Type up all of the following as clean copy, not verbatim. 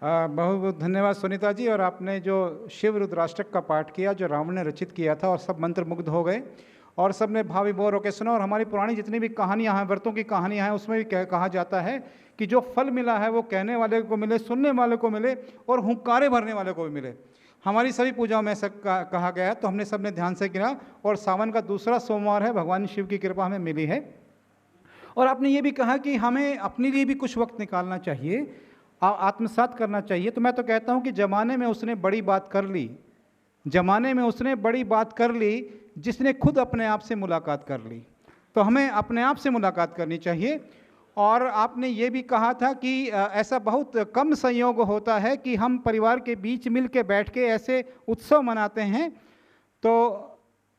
बहुत बहुत धन्यवाद सुनीता जी। और आपने जो शिव रुद्राष्टक का पाठ किया जो रावण ने रचित किया था, और सब मंत्रमुग्ध हो गए और सब ने भाव विभोर होकर सुना। और हमारी पुरानी जितनी भी कहानियां हैं, व्रतों की कहानियां हैं, उसमें भी कहा जाता है कि जो फल मिला है वो कहने वाले को मिले, सुनने वाले को मिले और हुंकारे भरने वाले को भी मिले। हमारी सभी पूजाओं में ऐसा कहा गया है, तो हमने सबने ध्यान से किया। और सावन का दूसरा सोमवार है, भगवान शिव की कृपा हमें मिली है। और आपने ये भी कहा कि हमें अपने लिए भी कुछ वक्त निकालना चाहिए, आत्मसात करना चाहिए। तो मैं तो कहता हूं कि जमाने में उसने बड़ी बात कर ली, जमाने में उसने बड़ी बात कर ली जिसने खुद अपने आप से मुलाकात कर ली। तो हमें अपने आप से मुलाकात करनी चाहिए। और आपने ये भी कहा था कि ऐसा बहुत कम संयोग होता है कि हम परिवार के बीच मिल के बैठ के ऐसे उत्सव मनाते हैं। तो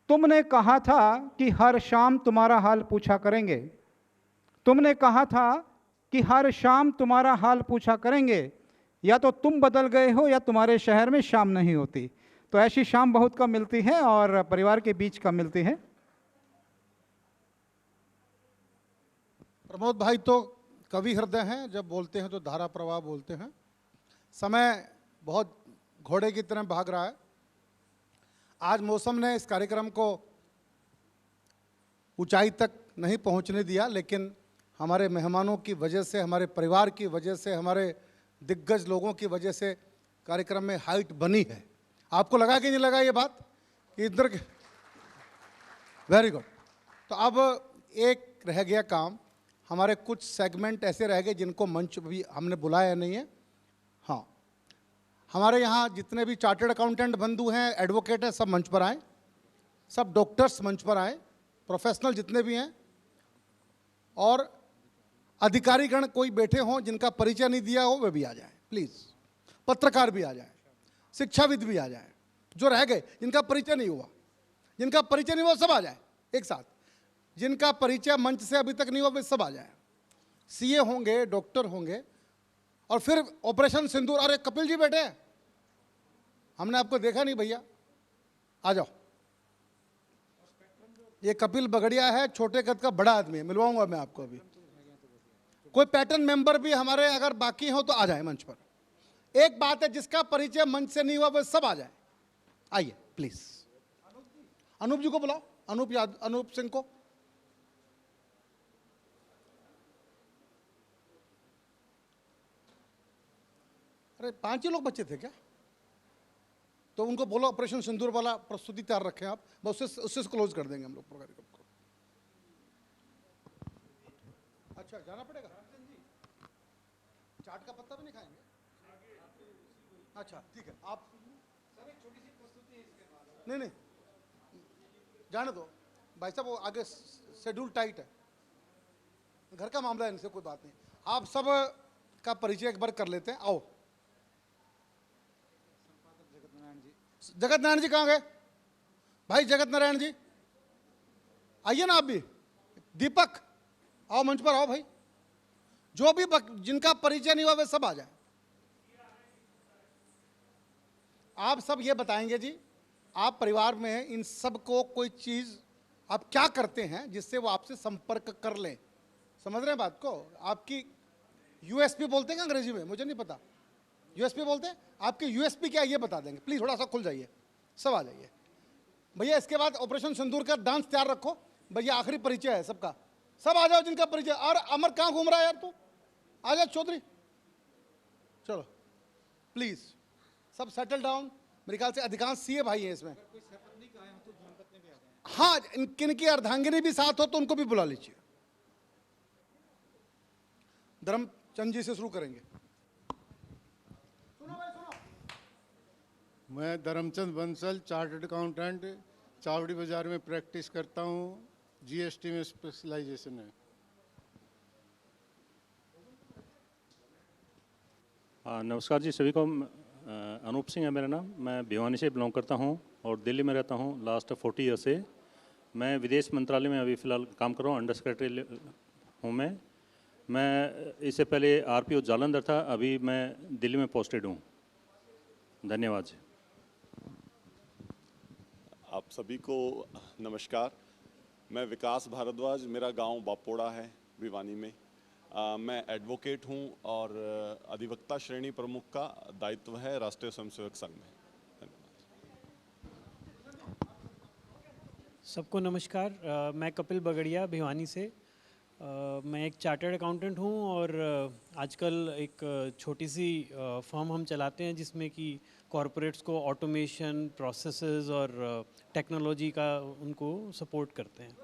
तुमने कहा था कि हर शाम तुम्हारा हाल पूछा करेंगे, तुमने कहा था कि हर शाम तुम्हारा हाल पूछा करेंगे। या तो तुम बदल गए हो या तुम्हारे शहर में शाम नहीं होती। तो ऐसी शाम बहुत कम मिलती है और परिवार के बीच कम मिलती है। प्रमोद भाई तो कवि हृदय हैं, जब बोलते हैं तो धारा प्रवाह बोलते हैं। समय बहुत घोड़े की तरह भाग रहा है। आज मौसम ने इस कार्यक्रम को ऊंचाई तक नहीं पहुंचने दिया, लेकिन हमारे मेहमानों की वजह से, हमारे परिवार की वजह से, हमारे दिग्गज लोगों की वजह से कार्यक्रम में हाइट बनी है। आपको लगा कि नहीं लगा ये बात कि इधर के? Very good. तो अब एक रह गया काम, हमारे कुछ सेगमेंट ऐसे रह गए जिनको मंच भी हमने बुलाया नहीं है। हाँ, हमारे यहाँ जितने भी चार्टर्ड अकाउंटेंट बंधु हैं, एडवोकेट हैं, सब मंच पर आए, सब डॉक्टर्स मंच पर आए, प्रोफेशनल जितने भी हैं। और अधिकारीगण कोई बैठे हों जिनका परिचय नहीं दिया हो वे भी आ जाए प्लीज़। पत्रकार भी आ जाए, शिक्षाविद भी आ जाए, जो रह गए जिनका परिचय नहीं हुआ, जिनका परिचय नहीं हुआ सब आ जाए एक साथ। जिनका परिचय मंच से अभी तक नहीं हुआ वे सब आ जाए। सीए होंगे, डॉक्टर होंगे। और फिर ऑपरेशन सिंदूर, अरे कपिल जी बैठे हैं, हमने आपको देखा नहीं भैया, आ जाओ। ये कपिल बगड़िया है, छोटे कद का बड़ा आदमी है, मिलवाऊंगा मैं आपको अभी। कोई पैटर्न मेंबर भी हमारे अगर बाकी हो तो आ जाए मंच पर। एक बात है, जिसका परिचय मंच से नहीं हुआ वो सब आ जाए। आइए प्लीज। अनूप जी को बुलाओ, अनूप सिंह को। अरे 5 ही लोग बच्चे थे क्या? तो उनको बोलो ऑपरेशन सिंदूर वाला प्रस्तुति तैयार रखें आप, बस उससे क्लोज कर देंगे हम लोग प्रोग्राम को। अच्छा, जाना पड़ेगा? चाट का पत्ता भी नहीं खाएंगे? अच्छा ठीक है, आप सर एक छोटी सी प्रस्तुति है इसके बाद। नहीं, जाने दो भाई साहब, वो आगे शेड्यूल टाइट है, घर का मामला है, इनसे कोई बात नहीं। आप सब का परिचय एक बार कर लेते हैं। आओ। जगत नारायण जी कहाँ गए भाई? जगत नारायण जी आइए ना आप भी। दीपक आओ, मंच पर आओ भाई। जो भी जिनका परिचय नहीं हुआ वे सब आ जाए। आप सब ये बताएंगे जी, आप परिवार में इन सब को कोई चीज आप क्या करते हैं जिससे वो आपसे संपर्क कर लें? समझ रहे हैं बात को? आपकी यूएसपी बोलते हैं अंग्रेजी में, मुझे नहीं पता, यूएसपी बोलते हैं। आपकी यूएसपी क्या है ये बता देंगे प्लीज, थोड़ा सा खुल जाइए, सब आ जाइए भैया। इसके बाद ऑपरेशन सिंदूर का डांस तैयार रखो भैया, आखिरी परिचय है सबका, सब आ जाओ जिनका परिचय। और अमर कहाँ घूम रहा है यार तू? आ जा चौधरी, चलो प्लीज सब सेटल डाउन। मेरे ख्याल से अधिकांश सीए भाई हैं इसमें। हाँ, किनकी अर्धांगिनी भी साथ हो तो उनको भी बुला लीजिए। धर्मचंद जी से शुरू करेंगे। मैं धर्मचंद बंसल, चार्टर्ड अकाउंटेंट, चावड़ी बाजार में प्रैक्टिस करता हूँ, जीएसटी में स्पेशलाइजेशन है। नमस्कार जी सभी को। अनूप सिंह है मेरा नाम, मैं भिवानी से बिलोंग करता हूँ और दिल्ली में रहता हूँ लास्ट 40 ईयर से। मैं विदेश मंत्रालय में अभी फ़िलहाल काम कर रहा हूँ, अंडर सेक्रेटरी हूँ मैं इससे पहले आरपीओ जालंधर था, अभी मैं दिल्ली में पोस्टेड हूँ। धन्यवाद जी। आप सभी को नमस्कार। मैं विकास भारद्वाज, मेरा गांव बापोड़ा है भिवानी में। मैं एडवोकेट हूं और अधिवक्ता श्रेणी प्रमुख का दायित्व है राष्ट्रीय स्वयंसेवक संघ में। सबको नमस्कार। मैं कपिल बगड़िया भिवानी से। मैं एक चार्टर्ड अकाउंटेंट हूं और आजकल एक छोटी सी फर्म हम चलाते हैं जिसमें कि कॉरपोरेट्स को ऑटोमेशन, प्रोसेसेस और टेक्नोलॉजी का उनको सपोर्ट करते हैं।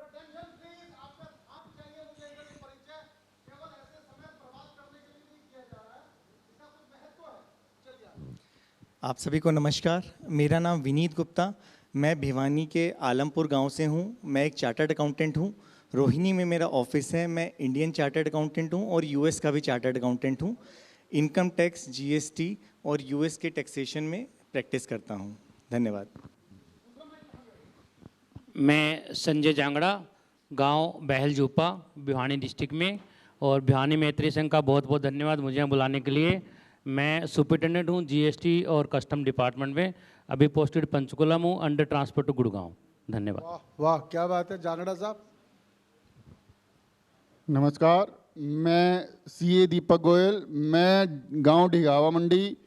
आप सभी को नमस्कार। मेरा नाम विनीत गुप्ता, मैं भिवानी के आलमपुर गांव से हूं। मैं एक चार्टर्ड अकाउंटेंट हूं। रोहिणी में मेरा ऑफिस है। मैं इंडियन चार्टर्ड अकाउंटेंट हूं और यूएस का भी चार्टर्ड अकाउंटेंट हूं। इनकम टैक्स, जीएसटी और यूएस के टैक्सेशन में प्रैक्टिस करता हूं। धन्यवाद। मैं संजय जांगड़ा, गांव बहल जूपा, भिवानी डिस्ट्रिक्ट में, और भिवानी मैत्री संघ का बहुत बहुत धन्यवाद मुझे यहाँ बुलाने के लिए। मैं सुपरिटेंडेंट हूँ जीएसटी और कस्टम डिपार्टमेंट में। अभी पोस्टेड पंचकुला में हूँ, अंडर ट्रांसफर टू गुड़गांव। धन्यवाद। वाह वाह, क्या बात है। जांगड़ा साहब। नमस्कार, मैं सीए दीपक गोयल, मैं गांव ढिगावा मंडी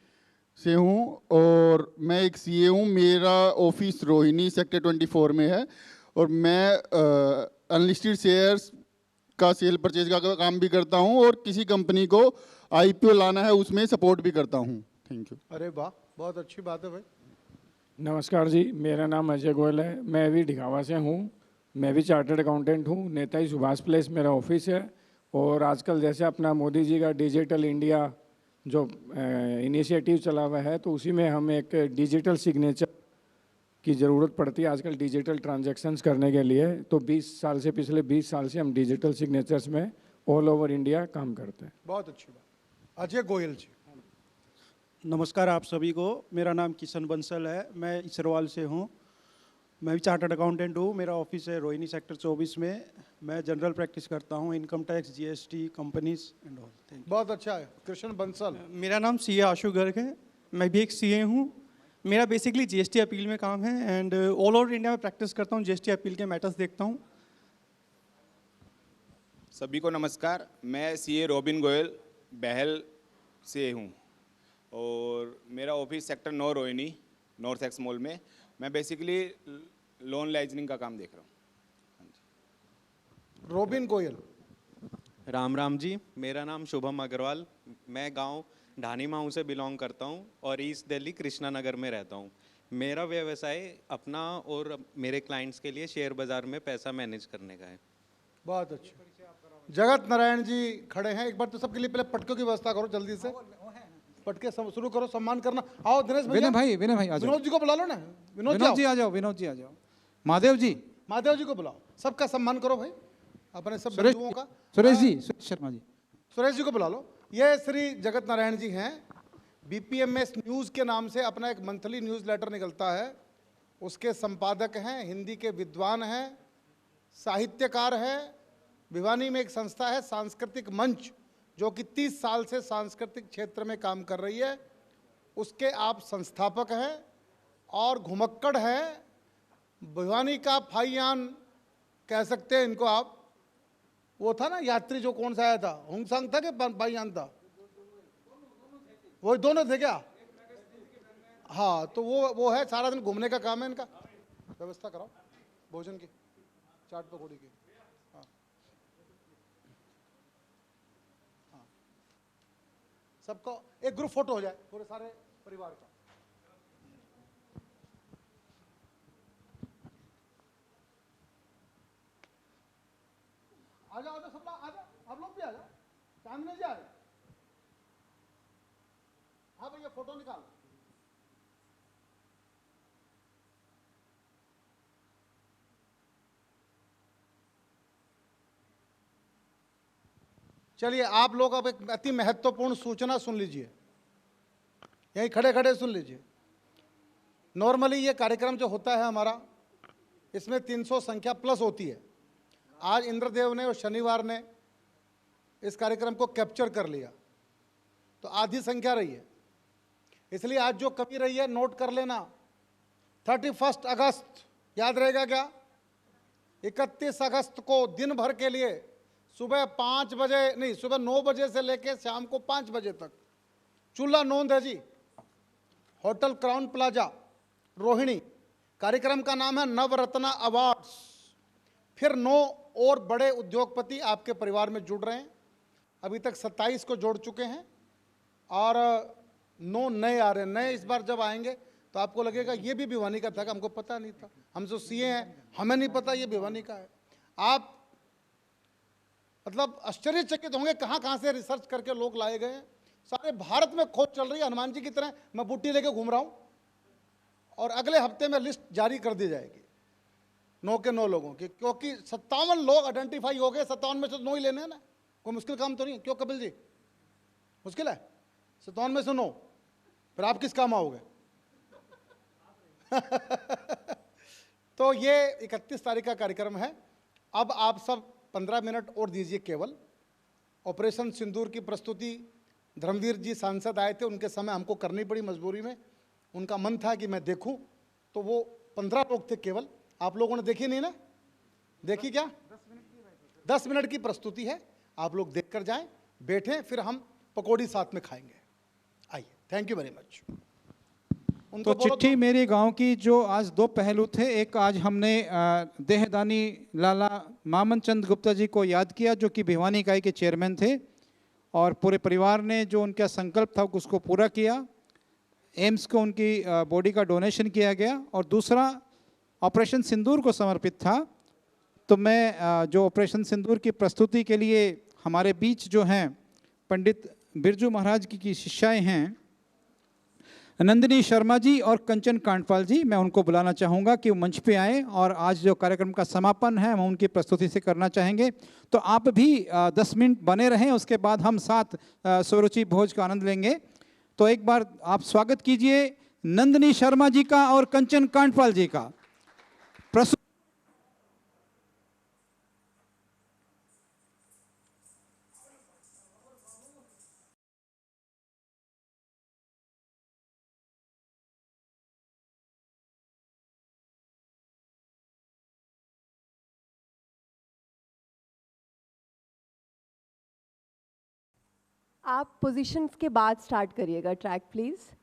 से हूं और मैं एक सीए हूं। मेरा ऑफिस रोहिणी सेक्टर 24 में है और मैं अनलिस्टेड शेयर्स का सेल परचेज का काम भी करता हूं और किसी कंपनी को आईपीओ लाना है उसमें सपोर्ट भी करता हूं। Thank you. अरे वाह, बहुत अच्छी बात है भाई। नमस्कार जी, मेरा नाम अजय गोयल है। मैं भी ढिगावा से हूँ। मैं भी चार्टर्ड अकाउंटेंट हूँ। नेताजी सुभाष प्लेस मेरा ऑफिस है। और आजकल जैसे अपना मोदी जी का डिजिटल इंडिया जो इनिशिएटिव चला हुआ है, तो उसी में हम एक डिजिटल सिग्नेचर की ज़रूरत पड़ती है आजकल डिजिटल ट्रांजैक्शंस करने के लिए। तो 20 साल से, पिछले 20 साल से हम डिजिटल सिग्नेचर्स में ऑल ओवर इंडिया काम करते हैं। बहुत अच्छी बात। अजय गोयल जी। नमस्कार आप सभी को। मेरा नाम किशन बंसल है, मैं इसरवाल से हूँ। मैं भी चार्टर्ड अकाउंटेंट हूँ। मेरा ऑफिस है रोहिणी सेक्टर 24 में। मैं जनरल प्रैक्टिस करता हूँ, income tax, GST, companies and all. Thank you. बहुत अच्छा है। कृष्ण बंसल। मेरा नाम सीए आशु गर्ग है। मैं भी एक सीए हूँ। मेरा बेसिकली जीएसटी अपील में काम है एंड ऑल ओवर इंडिया में प्रैक्टिस करता हूँ। जीएसटी अपील के मैटर्स देखता हूँ। सभी को नमस्कार। मैं सीए रॉबिन गोयल बहल से हूँ और मेरा office sector 9 Rohini north x mall में। मैं बेसिकली लोन लाइजनिंग का काम देख रहा हूँ। रॉबिन गोयल। राम राम जी, मेरा नाम शुभम अग्रवाल, मैं गांव ढानी माऊ से बिलोंग करता हूं और ईस्ट दिल्ली कृष्णा नगर में रहता हूं। मेरा व्यवसाय अपना और मेरे क्लाइंट्स के लिए शेयर बाज़ार में पैसा मैनेज करने का है। बहुत अच्छा। जगत नारायण जी खड़े हैं। एक बार तो सबके लिए पहले पटकों की व्यवस्था करो जल्दी से। पटके शुरू करो, सम्मान करना। आओ दिनेश विनय भाई आ जाओ। विनोद जी को बुला लो ना। विनोद जी आ जाओ। विनोद जी आ जाओ। महादेव जी को बुलाओ। सबका सम्मान करो भाई, अपने सब सुरेश बंधुओं का। सुरेश शर्मा जी। सुरेश जी को बुला लो। ये श्री जगत नारायण जी हैं। बीपीएमएस न्यूज़ के नाम से अपना एक मंथली न्यूज़ लेटर निकलता है, उसके संपादक हैं। हिंदी के विद्वान हैं, साहित्यकार हैं। भिवानी में एक संस्था है सांस्कृतिक मंच, जो कि 30 साल से सांस्कृतिक क्षेत्र में काम कर रही है, उसके आप संस्थापक हैं और घुमक्कड़ हैं। भिवानी का फाइयान कह सकते हैं इनको आप। वो था ना यात्री जो कौन सा आया था, होंगसांग था कि फाइयान था? वो दोनों थे क्या? हाँ, तो वो है। सारा दिन घूमने का काम है इनका। व्यवस्था कराओ भोजन की, चाट पकौड़ी की। सबको एक ग्रुप फोटो हो जाए पूरे सारे परिवार का। आ जाओ सब लोग, आ जाओ। आप लोग भी आ जाओ। चांदनी जी आ जाओ। हाँ भैया, फोटो निकालो। चलिए, आप लोग अब एक अति महत्वपूर्ण सूचना सुन लीजिए, यहीं खड़े खड़े सुन लीजिए। नॉर्मली ये कार्यक्रम जो होता है हमारा, इसमें 300 संख्या प्लस होती है। आज इंद्रदेव ने और शनिवार ने इस कार्यक्रम को कैप्चर कर लिया, तो आधी संख्या रही है। इसलिए आज जो कमी रही है नोट कर लेना। 31 अगस्त याद रहेगा क्या? 31 अगस्त को दिन भर के लिए सुबह 5 बजे नहीं, सुबह 9 बजे से लेके शाम को 5 बजे तक चूल्हा नोंद है जी। Hotel crowne plaza Rohini. कार्यक्रम का नाम है नवरत्ना अवार्ड्स। फिर 9 और बड़े उद्योगपति आपके परिवार में जुड़ रहे हैं। अभी तक 27 को जोड़ चुके हैं और 9 नए आ रहे हैं। नए इस बार जब आएंगे तो आपको लगेगा ये भी भिवानी का था, कि हमको पता नहीं था, हम जो सीए हैं हमें नहीं पता ये भिवानी का है। आप मतलब आश्चर्यचकित होंगे कहाँ कहाँ से रिसर्च करके लोग लाए गए हैं। सारे भारत में खोज चल रही है। हनुमान जी की तरह मैं बूटी लेके घूम रहा हूँ और अगले हफ्ते में लिस्ट जारी कर दी जाएगी 9 के 9 लोगों की, क्योंकि 57 लोग आइडेंटिफाई हो गए। 57 में से 9 ही लेने हैं ना, कोई मुश्किल काम तो नहीं है। क्यों कपिल जी, मुश्किल है? 57 में से 9, फिर आप किस काम आओगे? तो ये 31 तारीख का कार्यक्रम है। अब आप सब 15 मिनट और दीजिए केवल। ऑपरेशन सिंदूर की प्रस्तुति धर्मवीर जी सांसद आए थे, उनके समय हमको करनी पड़ी मजबूरी में। उनका मन था कि मैं देखूं, तो वो 15 लोग थे केवल। आप लोगों ने देखी नहीं ना? देखी क्या? 10 मिनट की प्रस्तुति है, आप लोग देख कर जाएं, बैठें, फिर हम पकौड़ी साथ में खाएंगे। आइए, थैंक यू वेरी मच। तो चिट्ठी मेरे गांव की जो आज 2 पहलू थे। एक, आज हमने देहदानी लाला मामन चंद गुप्ता जी को याद किया, जो कि भिवानी इकाई के चेयरमैन थे, और पूरे परिवार ने जो उनका संकल्प था उसको पूरा किया। एम्स को उनकी बॉडी का डोनेशन किया गया। और दूसरा ऑपरेशन सिंदूर को समर्पित था। तो मैं जो ऑपरेशन सिंदूर की प्रस्तुति के लिए हमारे बीच जो हैं पंडित बिरजू महाराज की शिष्याएं हैं नंदिनी शर्मा जी और कंचन कांडपाल जी, मैं उनको बुलाना चाहूँगा कि वो मंच पे आए और आज जो कार्यक्रम का समापन है हम उनकी प्रस्तुति से करना चाहेंगे। तो आप भी 10 मिनट बने रहें, उसके बाद हम साथ स्वरुचि भोज का आनंद लेंगे। तो एक बार आप स्वागत कीजिए नंदिनी शर्मा जी का और कंचन कांडपाल जी का। आप पोजीशंस के बाद स्टार्ट करिएगा ट्रैक प्लीज़।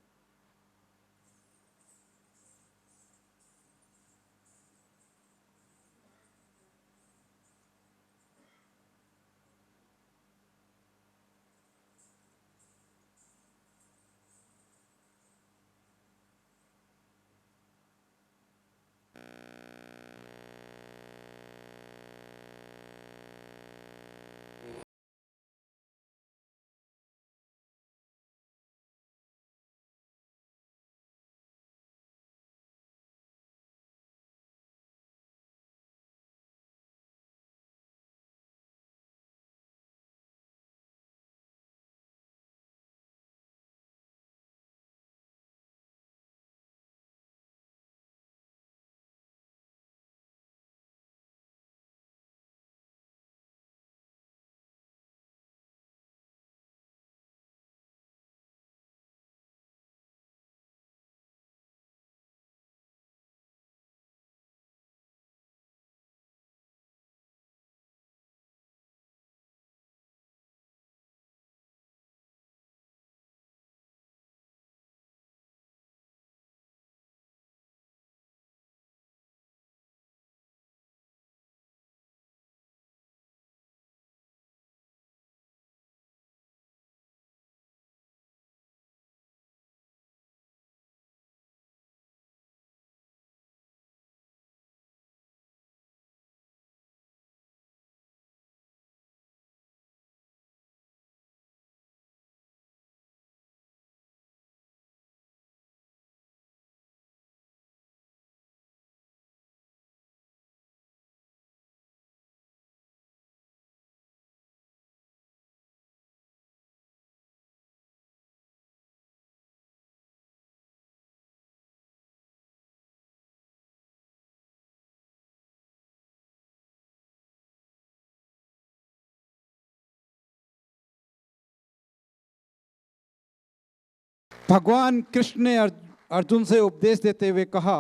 भगवान कृष्ण ने अर्जुन से उपदेश देते हुए कहा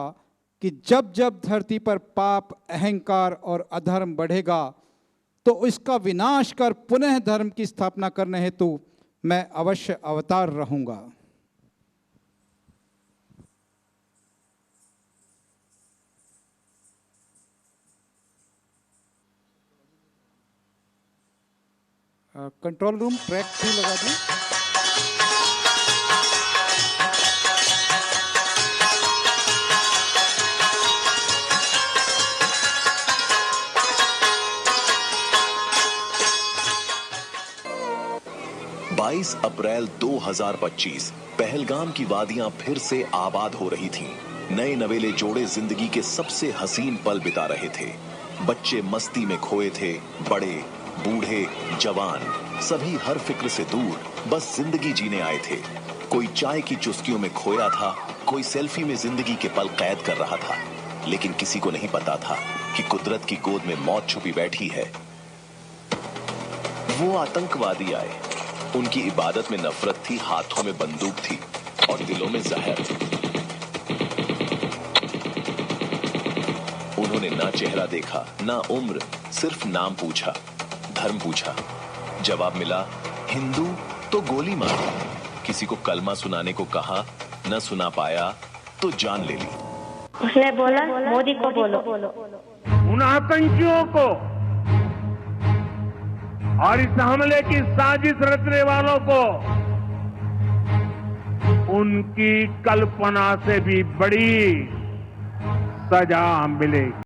कि जब जब धरती पर पाप, अहंकार और अधर्म बढ़ेगा, तो इसका विनाश कर पुनः धर्म की स्थापना करने हेतु मैं अवश्य अवतार रहूंगा। कंट्रोल रूम ट्रैक 2 लगा दी। बाईस अप्रैल 2025 पहलगाम की वादियां फिर से आबाद हो रही थीं। नए नवेले जोड़े जिंदगी के सबसे हसीन पल बिता रहे थे। बच्चे मस्ती में खोए थे, बड़े बूढ़े जवान सभी हर फिक्र से दूर बस जिंदगी जीने आए थे। कोई चाय की चुस्कियों में खोया था, कोई सेल्फी में जिंदगी के पल कैद कर रहा था, लेकिन किसी को नहीं पता था कि कुदरत की गोद में मौत छुपी बैठी है। वो आतंकवादी आए, उनकी इबादत में नफरत थी, हाथों में बंदूक थी और दिलों में जहर। उन्होंने ना चेहरा देखा, ना उम्र, सिर्फ नाम पूछा, धर्म पूछा। जवाब मिला हिंदू तो गोली मारी। किसी को कलमा सुनाने को कहा, न सुना पाया तो जान ले ली। उसने बोला मोदी को बोलो। उन आतंकियों को और इस हमले की साजिश रचने वालों को उनकी कल्पना से भी बड़ी सजा मिलेगी।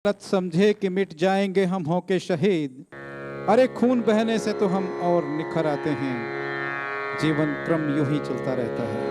समझे कि मिट जाएंगे हम होके शहीद, अरे खून बहने से तो हम और निखर आते हैं। जीवन क्रम यूं ही चलता रहता है।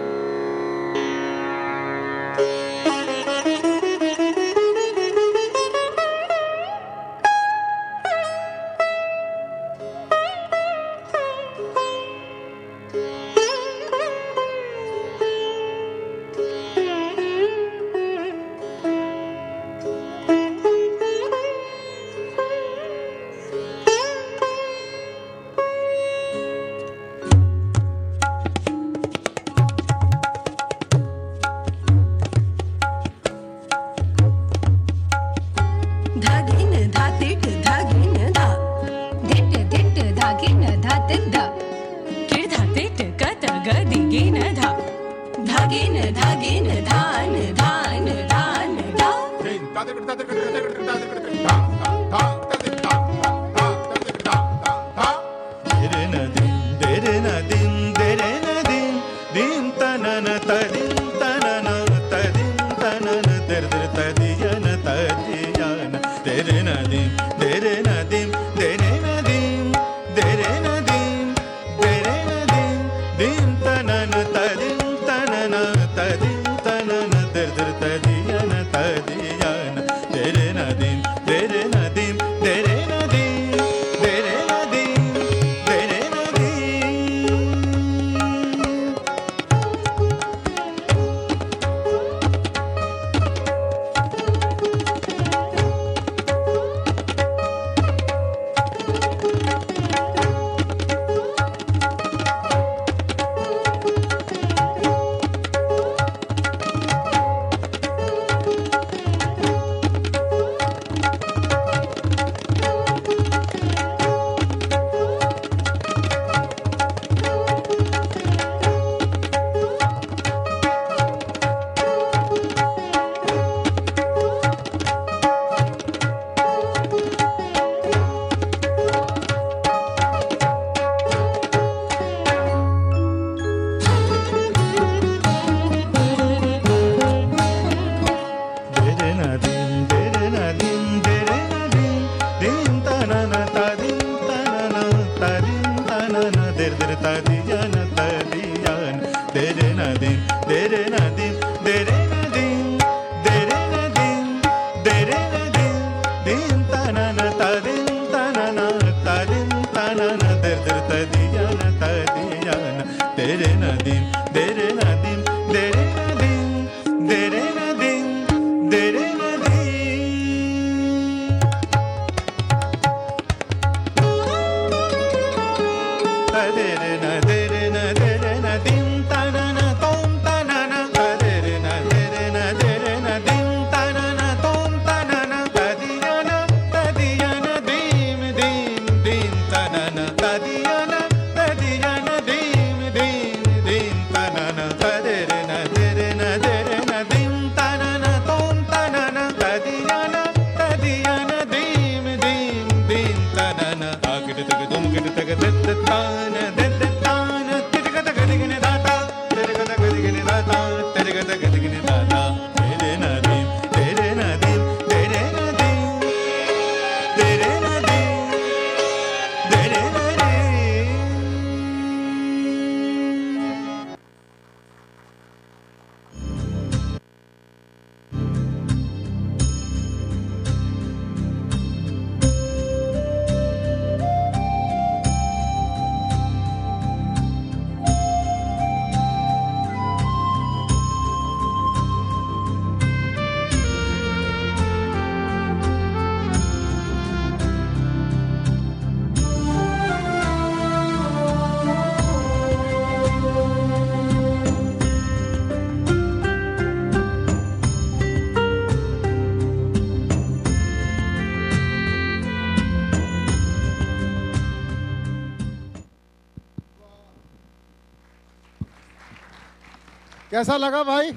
कैसा लगा भाई?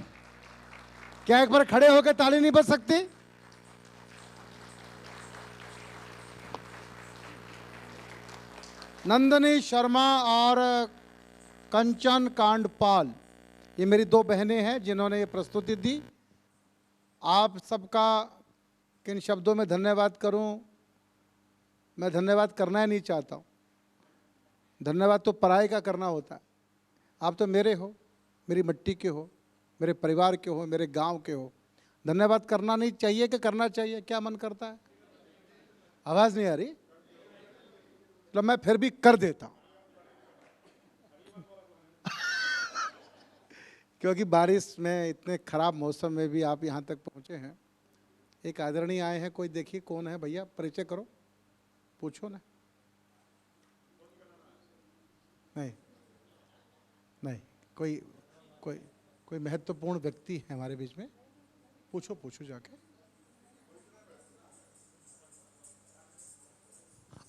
क्या एक बार खड़े होकर ताली नहीं बज सकती? नंदनी शर्मा और कंचन कांडपाल, ये मेरी दो बहनें हैं जिन्होंने ये प्रस्तुति दी। आप सबका किन शब्दों में धन्यवाद करूं? मैं धन्यवाद करना ही नहीं चाहता हूं। धन्यवाद तो पराये का करना होता है। आप तो मेरे हो, मेरी मिट्टी के हो, मेरे परिवार के हो, मेरे गांव के हो। धन्यवाद करना नहीं चाहिए कि करना चाहिए? क्या मन करता है? आवाज़ नहीं आ रही? मतलब मैं फिर भी कर देता हूं क्योंकि बारिश में, इतने खराब मौसम में भी आप यहाँ तक पहुँचे हैं। एक आदरणीय आए हैं, कोई देखिए कौन है भैया, परिचय करो, पूछो ना। नहीं नहीं, कोई कोई कोई महत्वपूर्ण व्यक्ति है हमारे बीच में, पूछो पूछो जाके।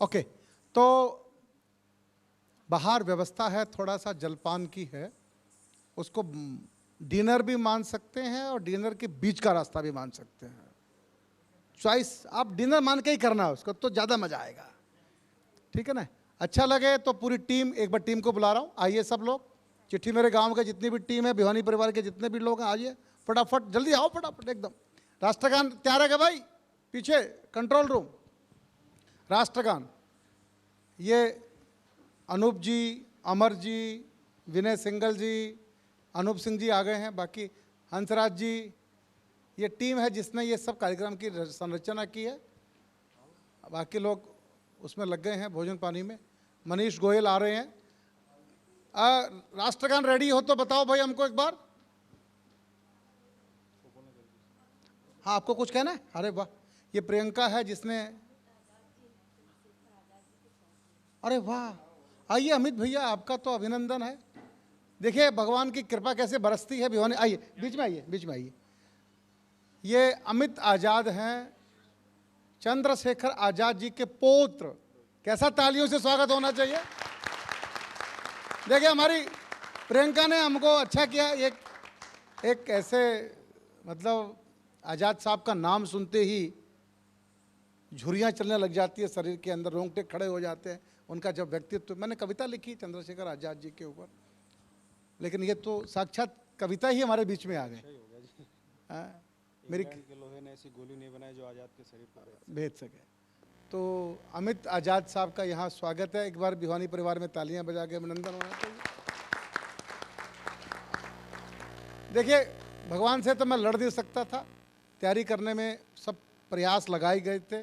ओके, तो बाहर व्यवस्था है, थोड़ा सा जलपान की है, उसको डिनर भी मान सकते हैं और डिनर के बीच का रास्ता भी मान सकते हैं। चॉइस आप डिनर मान के ही करना है उसको, तो ज़्यादा मजा आएगा। ठीक है ना? अच्छा लगे तो पूरी टीम, एक बार टीम को बुला रहा हूँ, आइए सब लोग। चिट्ठी मेरे गांव के जितनी भी टीम है, भिवानी परिवार के जितने भी लोग हैं, आइए फटाफट, जल्दी आओ फटाफट एकदम। राष्ट्रगान तैयार है भाई? पीछे कंट्रोल रूम। राष्ट्रगान, ये अनूप जी, अमर जी, विनय सिंगल जी, अनूप सिंह जी आ गए हैं, बाकी हंसराज जी, ये टीम है जिसने ये सब कार्यक्रम की संरचना की है। बाकी लोग उसमें लग गए हैं भोजन पानी में। मनीष गोयल आ रहे हैं। राष्ट्रगान रेडी हो तो बताओ भाई हमको एक बार। हाँ, आपको कुछ कहना है? अरे वाह, ये प्रियंका है जिसने, अरे वाह, आइए अमित भैया, आपका तो अभिनंदन है। देखिए भगवान की कृपा कैसे बरसती है भिवानी। आइए बीच में, आइए बीच में आइए। ये अमित आजाद हैं, चंद्रशेखर आजाद जी के पौत्र। कैसा तालियों से स्वागत होना चाहिए। देखिए हमारी प्रियंका ने हमको अच्छा किया। एक ऐसे, मतलब आज़ाद साहब का नाम सुनते ही झुर्रियाँ चलने लग जाती है शरीर के अंदर, रोंगटे खड़े हो जाते हैं। उनका जब व्यक्तित्व, मैंने कविता लिखी चंद्रशेखर आज़ाद जी के ऊपर, लेकिन ये तो साक्षात कविता ही हमारे बीच में आ गए। मेरी के लोहे ने ऐसी गोली नहीं बनाई जो आज़ाद के शरीर पर भेज सके। तो अमित आज़ाद साहब का यहाँ स्वागत है। एक बार भिवानी परिवार में तालियां बजा के अभिनंदन होना चाहिए। देखिए भगवान से तो मैं लड़ नहीं सकता था, तैयारी करने में सब प्रयास लगाए गए थे,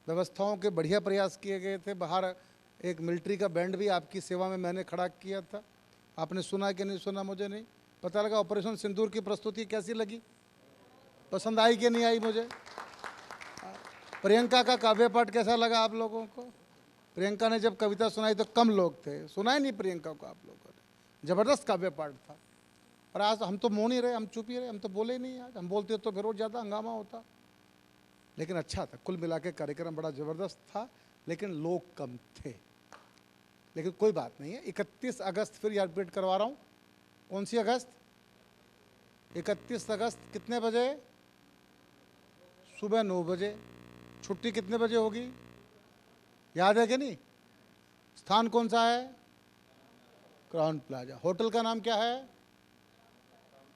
व्यवस्थाओं के बढ़िया प्रयास किए गए थे। बाहर एक मिलिट्री का बैंड भी आपकी सेवा में मैंने खड़ा किया था। आपने सुना कि नहीं सुना मुझे नहीं पता लगा। ऑपरेशन सिंदूर की प्रस्तुति कैसी लगी? पसंद आई कि नहीं आई मुझे? प्रियंका का काव्य पाठ कैसा लगा आप लोगों को? प्रियंका ने जब कविता सुनाई तो कम लोग थे, सुनाई नहीं प्रियंका को आप लोगों ने। जबरदस्त काव्य पाठ था। और आज हम तो मौन ही रहे, हम चुप ही रहे, हम तो बोले ही नहीं। आज हम बोलते तो फिर और ज़्यादा हंगामा होता। लेकिन अच्छा था, कुल मिला के कार्यक्रम बड़ा ज़बरदस्त था, लेकिन लोग कम थे। लेकिन कोई बात नहीं है। 31 अगस्त फिर याद रिपीट करवा रहा हूँ। कौन सी अगस्त? 31 अगस्त कितने बजे? सुबह 9 बजे। छुट्टी कितने बजे होगी? याद है कि नहीं? स्थान कौन सा है? Crowne Plaza. होटल का नाम क्या है?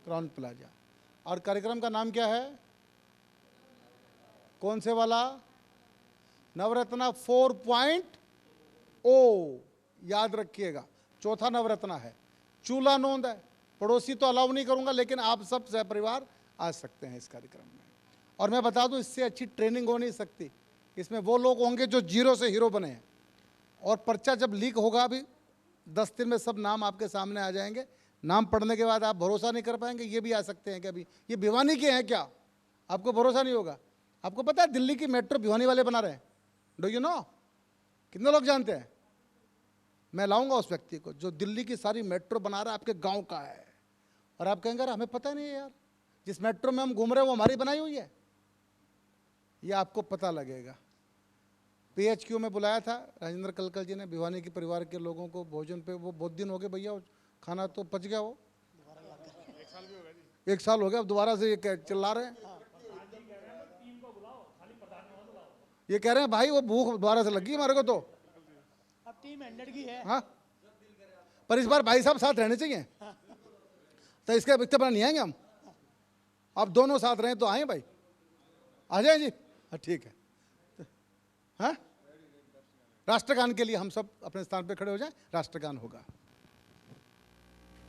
Crowne Plaza. और कार्यक्रम का नाम क्या है? कौन से वाला? नवरत्ना 4.0, याद रखिएगा, चौथा नवरत्ना है। चूल्हा नोंद है, पड़ोसी तो अलाउ नहीं करूंगा, लेकिन आप सब सहपरिवार आ सकते हैं इस कार्यक्रम में। और मैं बता दूं, इससे अच्छी ट्रेनिंग हो नहीं सकती। इसमें वो लोग होंगे जो जीरो से हीरो बने हैं। और पर्चा जब लीक होगा, अभी 10 दिन में सब नाम आपके सामने आ जाएंगे। नाम पढ़ने के बाद आप भरोसा नहीं कर पाएंगे, ये भी आ सकते हैं कि अभी ये भिवानी के हैं क्या, आपको भरोसा नहीं होगा। आपको पता है दिल्ली की मेट्रो भिवानी वाले बना रहे हैं? Do you know? कितने लोग जानते हैं? मैं लाऊंगा उस व्यक्ति को जो दिल्ली की सारी मेट्रो बना रहा है, आपके गांव का है। और आप कहेंगे अरे हमें पता नहीं है यार, जिस मेट्रो में हम घूम रहे हैं वो हमारी बनाई हुई है। ये आपको पता लगेगा। PHQ में बुलाया था राजेंद्र कलकल जी ने भिवानी के परिवार के लोगों को भोजन पे। वो बहुत दिन हो गए भैया, खाना तो पच गया। वो 1 साल हो गया, अब दोबारा से ये चिल्ला रहे हैं। ये कह रहे हैं भाई वो भूख दोबारा से लगी हमारे को, तो अब टीम 100 की है। हाँ, पर इस बार भाई साहब साथ रहने चाहिए, तो इसके इतना नहीं आएंगे हम। आप दोनों साथ रहें तो आए भाई, आ जाए जी। हाँ ठीक है। हाँ, राष्ट्रगान के लिए हम सब अपने स्थान पे खड़े हो जाएं, राष्ट्रगान होगा।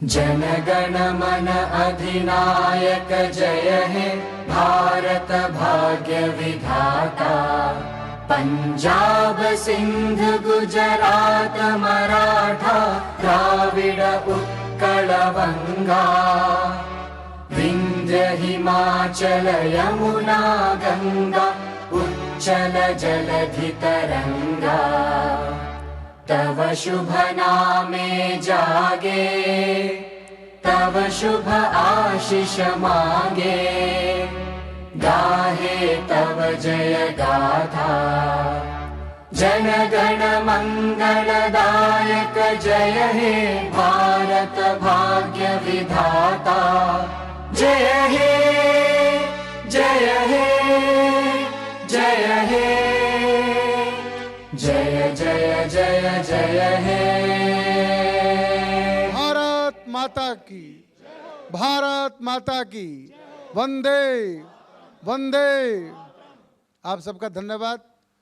जन गण मन अधिनायक जय हे भारत भाग्य विधाता। पंजाब सिंध गुजरात मराठा द्राविड़ उत्कल बंगा। विंध्य हिमाचल यमुना गंगा उच्चल जलधि तरंगा। तव शुभ नामे जागे, तव शुभ आशीष मांगे। गाहे तव जय गाथा, जन गण मंगलदायक जय हे भारत भाग्य विधाता। जय हे जय हे जय हे, जय जय जय जय हे। भारत माता की, भारत माता की, वंदे वंदे। आप सबका धन्यवाद।